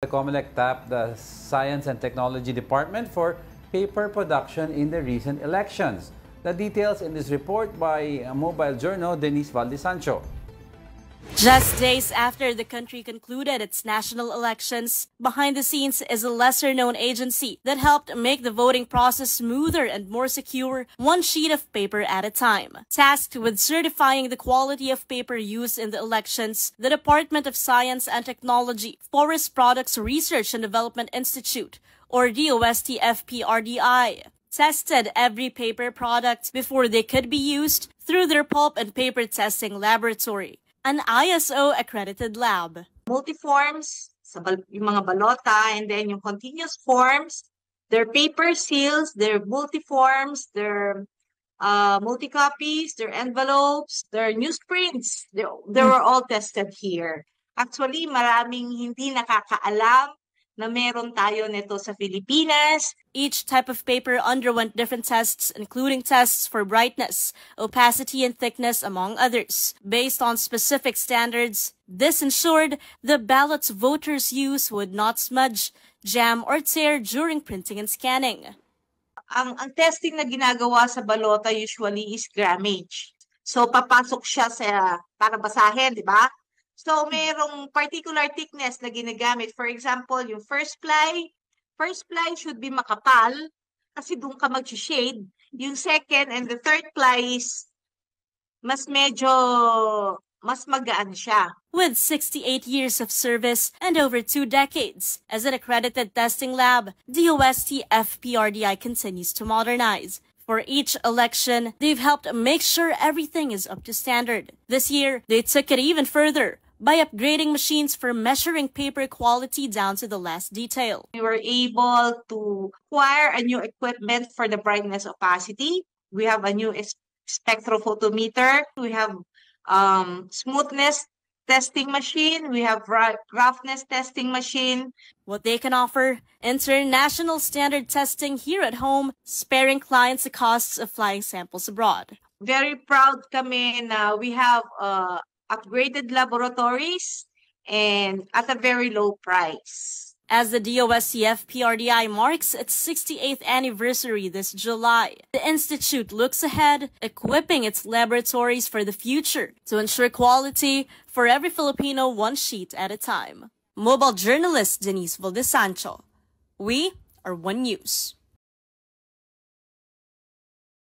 The COMELEC tapped the Science and Technology Department for paper production in the recent elections. The details in this report by Mobile Journal, Denise Valdesancho. Just days after the country concluded its national elections, behind the scenes is a lesser-known agency that helped make the voting process smoother and more secure, one sheet of paper at a time. Tasked with certifying the quality of paper used in the elections, the Department of Science and Technology, Forest Products Research and Development Institute, or DOST-FPRDI, tested every paper product before they could be used through their pulp and paper testing laboratory, an ISO-accredited lab. Multiforms, yung mga balota, and then yung continuous forms, their paper seals, their multiforms, their multi-copies, their envelopes, their newsprints, they were all tested here. Actually, maraming hindi nakakaalam na meron tayo nito sa Pilipinas. Each type of paper underwent different tests, including tests for brightness, opacity, and thickness, among others. Based on specific standards, this ensured the ballots voters use would not smudge, jam, or tear during printing and scanning. Ang testing na ginagawa sa balota usually is grammage. So, papasok siya para basahin, di ba? So, merong particular thickness na ginagamit. For example, yung first ply should be makapal kasi doon ka mag-shade. Yung second and the third ply is mas magaan siya. With 68 years of service and over 2 decades as an accredited testing lab, DOST-FPRDI continues to modernize. For each election, they've helped make sure everything is up to standard. This year, they took it even further by upgrading machines for measuring paper quality down to the last detail. We were able to acquire a new equipment for the brightness opacity. We have a new spectrophotometer. We have smoothness testing machine. We have roughness testing machine. What they can offer? International standard testing here at home, sparing clients the costs of flying samples abroad. Very proud kami na we have upgraded laboratories and at a very low price. As the DOST-FPRDI marks its 68th anniversary this July, the Institute looks ahead, equipping its laboratories for the future to ensure quality for every Filipino, one sheet at a time. Mobile journalist Denise Valdesancho. We are One News.